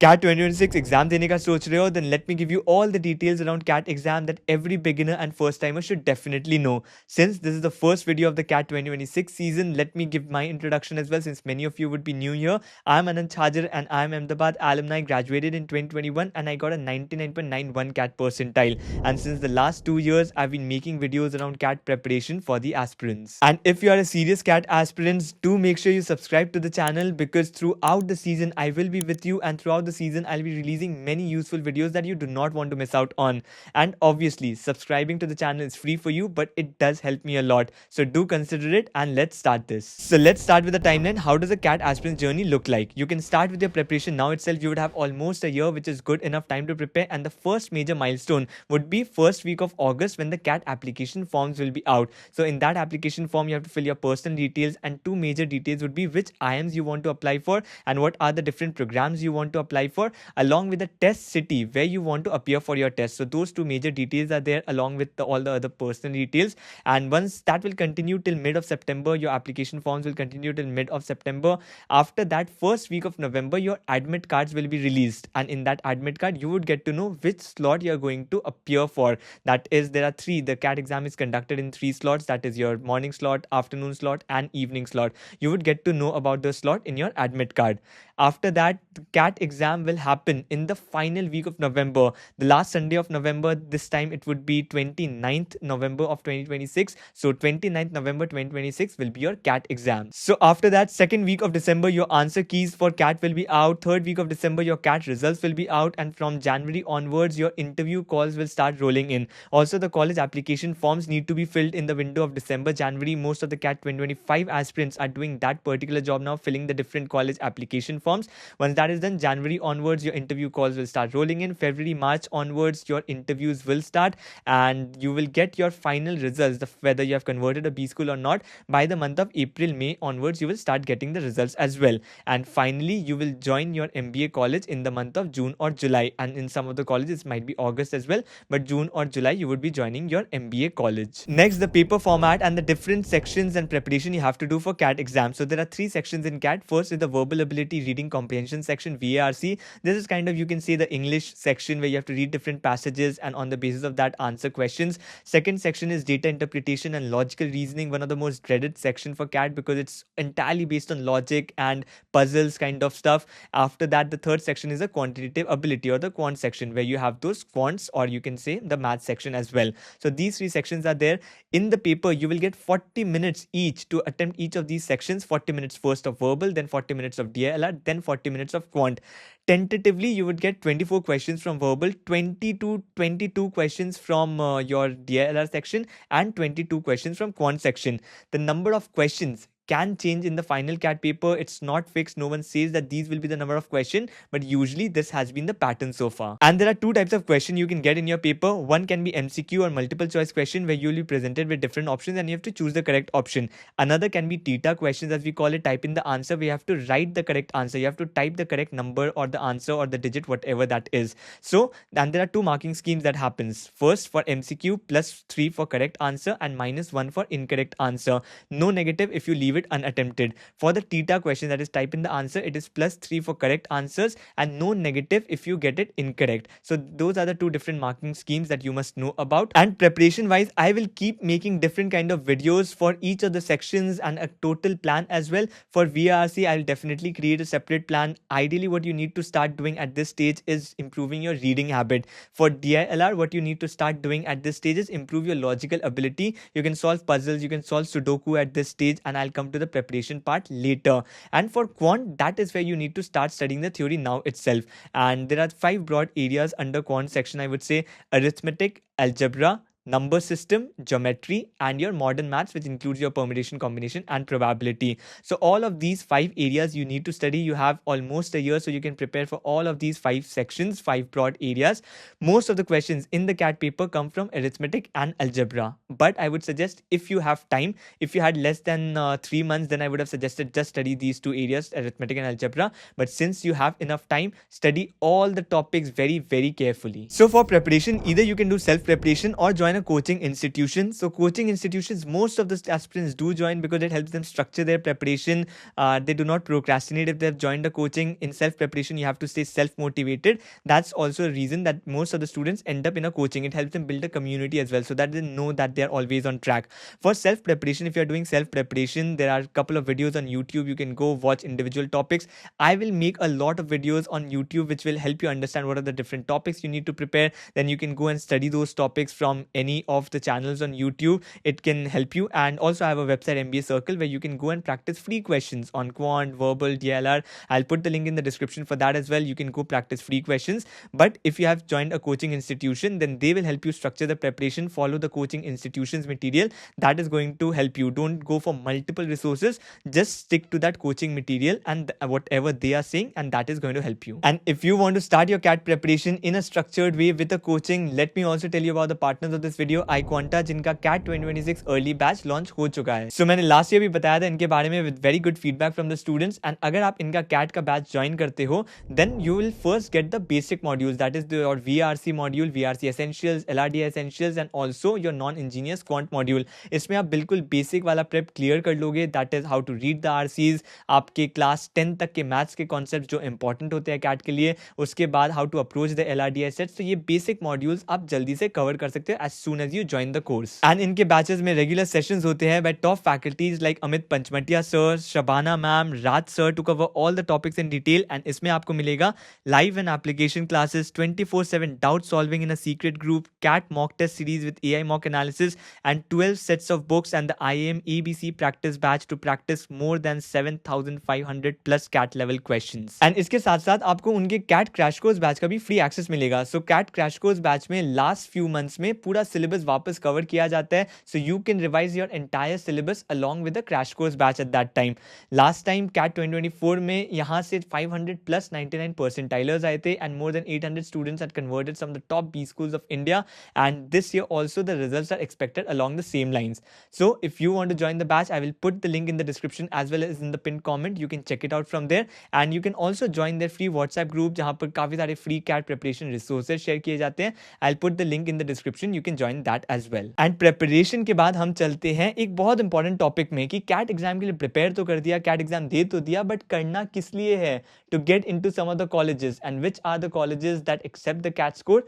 CAT 2026 exam देने का सोच रहे हो, then let me give you all the details around CAT exam that every beginner and first timer should definitely know. Since this is the first video of the CAT 2026 season, let me give my introduction as well, since many of you would be new here. I'm Ananta Chhajer and I'm Ahmedabad alumni, graduated in 2021 and I got a 99.91 CAT percentile. And since the last 2 years, I've been making videos around CAT preparation for the aspirants. And if you are a serious CAT aspirants, do make sure you subscribe to the channel, because throughout the season I will be with you, and throughout the season I'll be releasing many useful videos that you do not want to miss out on. And obviously, subscribing to the channel is free for you, but it does help me a lot. So do consider it, and let's start this. So let's start with the timeline. How does a CAT aspirant journey look like? You can start with your preparation now itself. You would have almost a year, which is good enough time to prepare. And the first major milestone would be first week of August, when the CAT application forms will be out. So in that application form, you have to fill your personal details, and two major details would be which IIMs you want to apply for and what are the different programs you want to apply for, along with the test city where you want to appear for your test. So those two major details are there, along with all the other personal details. And once that will continue till mid of September, your application forms will continue till mid of September. After that, first week of November, your admit cards will be released, and in that admit card you would get to know which slot you're going to appear for. That is, there are three. The CAT exam is conducted in three slots, that is your morning slot, afternoon slot and evening slot. You would get to know about the slot in your admit card. After that, the CAT exam will happen in the final week of November, the last Sunday of November. This time it would be 29th November of 2026. So 29th November 2026 will be your CAT exam. So after that, second week of December, your answer keys for CAT will be out. Third week of December, your CAT results will be out, and from January onwards, your interview calls will start rolling in. Also, the college application forms need to be filled in the window of December, January. Most of the CAT 2025 aspirants are doing that particular job now, filling the different college application forms. Once that is done, January onwards, your interview calls will start rolling in. February, March onwards, your interviews will start, and you will get your final results, whether you have converted a B school or not. By the month of April, May onwards, you will start getting the results as well. And finally, you will join your MBA college in the month of June or July. And in some of the colleges, it might be August as well, but June or July, you would be joining your MBA college. Next, the paper format and the different sections and preparation you have to do for CAT exam. So there are three sections in CAT. First is the verbal ability reading comprehension section, VARC. This is kind of, you can say, the English section where you have to read different passages and on the basis of that answer questions. Second section is data interpretation and logical reasoning, one of the most dreaded section for CAT because it's entirely based on logic and puzzles kind of stuff. After that, the third section is a quantitative ability, or the quant section, where you have those quants, or you can say the math section as well. So these three sections are there. In the paper, you will get 40 minutes each to attempt each of these sections. 40 minutes first of verbal, then 40 minutes of DILR, then 40 minutes of quant. Tentatively, you would get 24 questions from verbal, 20 to 22 questions from your DILR section, and 22 questions from quant section. The number of questions can change in the final CAT paper. It's not fixed. No one says that these will be the number of questions, but usually this has been the pattern so far. And there are two types of question you can get in your paper. One can be MCQ, or multiple choice question, where you will be presented with different options and you have to choose the correct option. Another can be TETA questions, as we call it, type in the answer, where you have to write the correct answer. You have to type the correct number or the answer or the digit, whatever that is. So, and there are two marking schemes that happens. First, for MCQ, +3 for correct answer and -1 for incorrect answer. No negative if you leave it unattempted. For the TETA question, that is type in the answer, it is +3 for correct answers and no negative if you get it incorrect. So those are the two different marking schemes that you must know about. And preparation wise, I will keep making different kind of videos for each of the sections and a total plan as well. For VRC, I'll definitely create a separate plan. Ideally, what you need to start doing at this stage is improving your reading habit. For DILR, what you need to start doing at this stage is improve your logical ability. You can solve puzzles, you can solve Sudoku at this stage, and I'll come to the preparation part later. And for quant, that is where you need to start studying the theory now itself. And there are 5 broad areas under quant section, I would say: arithmetic, algebra, number system, geometry, and your modern maths, which includes your permutation, combination, and probability. So all of these 5 areas you need to study. You have almost a year, so you can prepare for all of these 5 sections, 5 broad areas. Most of the questions in the CAT paper come from arithmetic and algebra. But I would suggest, if you have time, if you had less than 3 months, then I would have suggested just study these 2 areas, arithmetic and algebra. But since you have enough time, study all the topics very, very carefully. So for preparation, either you can do self-preparation or join join a coaching institution. So coaching institutions, most of the aspirants do join because it helps them structure their preparation. They do not procrastinate if they've joined a coaching. In self-preparation, you have to stay self-motivated. That's also a reason that most of the students end up in a coaching. It helps them build a community as well, so that they know that they're always on track. For self-preparation, if you're doing self-preparation, there are a couple of videos on YouTube. You can go watch individual topics. I will make a lot of videos on YouTube which will help you understand what are the different topics you need to prepare. Then you can go and study those topics from any of the channels on YouTube. It can help you. And also I have a website, MBA Circle, where you can go and practice free questions on quant, verbal, DLR. I'll put the link in the description for that as well. You can go practice free questions. But if you have joined a coaching institution, then they will help you structure the preparation, follow the coaching institution's material. That is going to help you. Don't go for multiple resources. Just stick to that coaching material and whatever they are saying, and that is going to help you. And if you want to start your CAT preparation in a structured way with a coaching, let me also tell you about the partners of this video, iQuanta, जिनका CAT 2026 early batch launch हो चुका है. So मैंने last year भी बताया था इनके बारे में with very good feedback from the students. And अगर आप इनका CAT का batch join करते हो, then you will first get the basic modules, that is your VRC module, VRC essentials, LRD essentials, and also your non-ingenious quant module. इसमें आप बिल्कुल basic वाला प्रेप क्लियर कर लोगे. That is how to read the RCs, आपके class 10 तक के maths के कॉन्सेप्ट जो इंपॉर्टेंट होते हैं कैट के लिए. उसके बाद how to approach the LRD sets. तो ये बेसिक मॉड्यूल्स आप जल्दी से कवर कर सकते हो as soon as you join the course. And इनके बैचेस में रेगुलर सेशंस होते हैं by top faculties like Amit Panchamtia sir, Shabana ma'am, Raj sir to cover all the topics in detail. And इसमें आपको मिलेगा live and application classes, 24/7 doubt solving in a secret group, CAT mock test series with AI mock analysis, and 12 sets of books, and the IIM EBC practice batch to practice more than 7,500 plus CAT level questions. And इसके साथ साथ आपको उनके CAT crash course batch का भी free access मिलेगा. So CAT crash course batch में last few months में पूरा syllabus वापस cover किया जाता है. So you can revise your entire syllabus along with the crash course batch at that time. Last time CAT 2024 में यहाँ से 500 plus 99 percentilers आए थे, and more than 800 students had converted from the top B schools of India. And this year also the results are expected along the same lines. So if you want to join the batch, I will put the link in the description as well as in the pinned comment. You can check it out from there, and you can also join their free WhatsApp group जहाँ पर काफी सारे free CAT preparation resources share किए जाते हैं. I'll put the link in the description. You can join that as well. And preparation के बाद हम चलते हैं एक बहुत important topic में कि CAT exam के लिए prepare तो कर दिया, CAT exam दे तो दिया, but करना किस लिए है? To get into some of the colleges. And which are the colleges that accept the CAT score?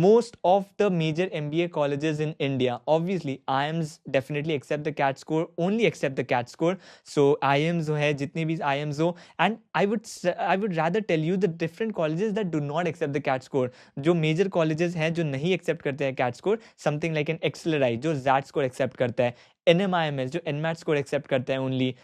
Most of the major MBA colleges in India. Obviously, IIMs definitely accept the CAT score, only accept the CAT score. So IIMs हो है, जितने भी IIMs हो, and I would rather tell you the different colleges that do not accept the CAT score. जो major colleges हैं जो नहीं accept करते हैं CAT score, something like an XLRI जो ZAT score accept करता है, NMIMS जो NMAT score accept करता है only,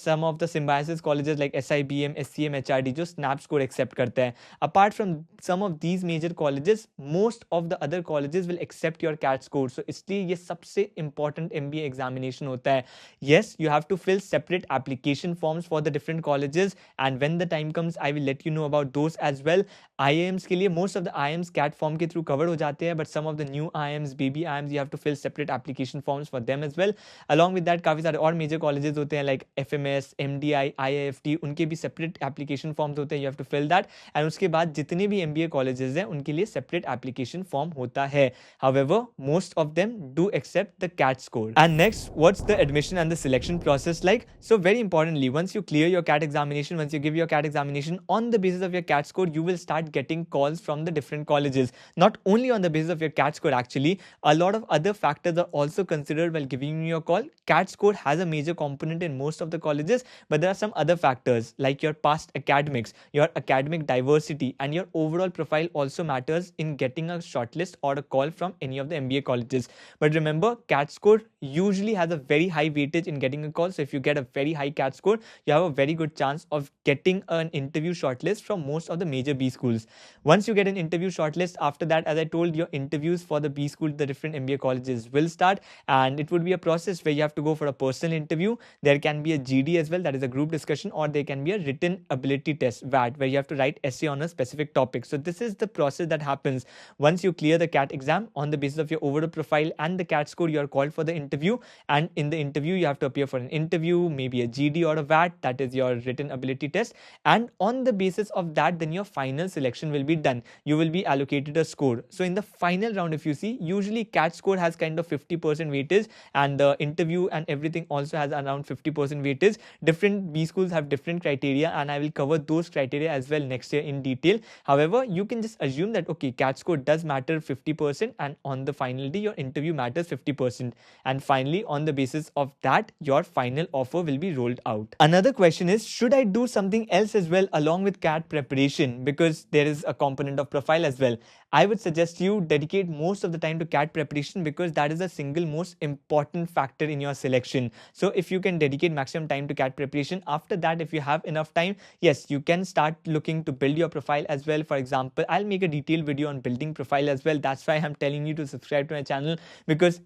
some of the symbiosis colleges like SIBM, SCM, HRD जो SNAP score accept करता है. Apart from some of these major colleges, most of the other colleges will accept your CAT score. So इसलिए ये सबसे important MBA examination होता है. Yes, you have to fill separate application forms for the different colleges, and when the time comes, I will let you know about those as well. IIMs के लिए most of the IIMs CAT form के through cover हो जाते हैं, but some of the new IIMs, baby IIMs, you have to fill separate application forms for them as well. Along with that, काफी सारे और major colleges होते हैं like FMS, MDI, IIFT, उनके भी separate application forms होते हैं. You have to fill that. And उसके बाद जितने भी MBA colleges हैं उनके लिए separate application form होता है. However, most of them do accept the CAT score. And next, what's the admission and the selection process like? So very importantly, once you clear your CAT examination, once you give your CAT examination, on the basis of your CAT score, you will start getting calls from the different colleges. Not only on the basis of your CAT score actually, a lot of other factors are also considered while giving you a call. CAT score has a major component in most of the colleges, but there are some other factors like your past academics, your academic diversity, and your overall profile also matters in getting a shortlist or a call from any of the MBA colleges. But remember, CAT score usually has a very high weightage in getting a call. So if you get a very high CAT score, you have a very good chance of getting an interview shortlist from most of the major B schools. Once you get an interview shortlist, after that, as I told, your interviews for the B school, the different MBA colleges will start, and it would be a process where you have to go for a personal interview. There can be a GD as well, that is a group discussion, or there can be a written ability test, VAT, where you have to write essay on a specific topic. So this is the process that happens once you clear the CAT exam. On the basis of your overall profile and the CAT score, you are called for the interview, and in the interview you have to appear for an interview, maybe a GD or a VAT, that is your written ability test, and on the basis of that, then your final selection will be done. You will be allocated a score. So in the final round, if you see, usually CAT score has kind of 50% weightage, and the interview and everything also has around 50% weightage. Different B schools have different criteria, and I will cover those criteria as well next year in detail. However, you can just assume that okay, CAT score does matter 50%, and on the final day your interview matters 50%, and finally on the basis of that your final offer will be rolled out. Another question is, should I do something else as well along with CAT preparation, because there is a component of profile as well? I would suggest you dedicate most of the time to CAT preparation, because that is the single most important factor in your selection. So if you can dedicate maximum time to CAT preparation, after that if you have enough time, yes, you can start looking to build your profile as well. For example, I'll make a detailed video on building profile as well. That's why I'm telling you to subscribe to my channel, because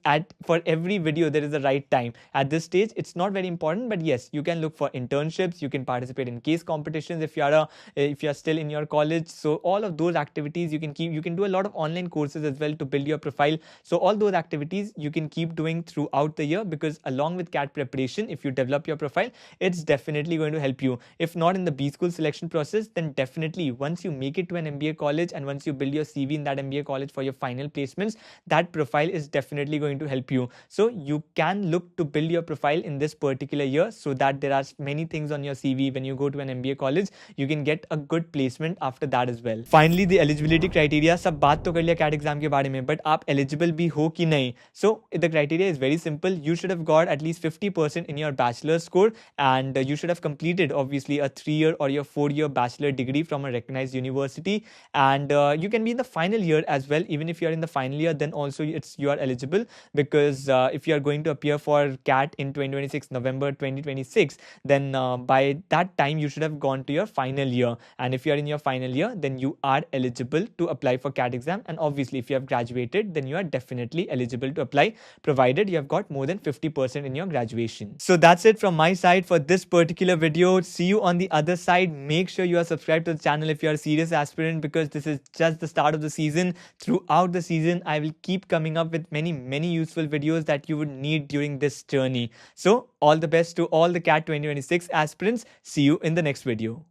for every video there is a right time. At this stage it's not very important, but yes, you can look for internships, you can participate in case competitions if you're still in your college. So all of those activities you can do a lot of online courses as well to build your profile. So all those activities you can keep doing throughout the year, because along with CAT preparation, if you develop your profile, it's definitely going to help you. If not in the B school selection process, then definitely once you make it to an MBA college and once you build your CV in that MBA college for your final placements, that profile is definitely going to help you. So you can look to build your profile in this particular year, so that there are many things on your CV. When you go to an MBA college, you can get a good placement after that as well. Finally, the eligibility criteria. सब बात तो कर लिया CAT exam के बारे में, but आप eligible भी हो कि नहीं? So the criteria is very simple. You should have got at least 50% in your bachelor's score, and you should have completed obviously a 3-year or your 4-year bachelor degree from a recognized university, and you can be in the final year as well. Even if you are in the final year, then also you are eligible, because if you are going to appear for CAT in 2026 November 2026, then by that time you should have gone to your final year, and if you are in your final year, then you are eligible to apply for CAT exam. And obviously if you have graduated, then you are definitely eligible to apply, provided you have got more than 50% in your graduation. So that's it from my side for this particular video. See you on the other side. Make sure you are subscribed to the channel if you are a serious aspirant, because this is just the start of the season. Throughout the season I will keep coming up with many useful videos that you would need during this journey. So all the best to all the CAT 2026 aspirants. See you in the next video.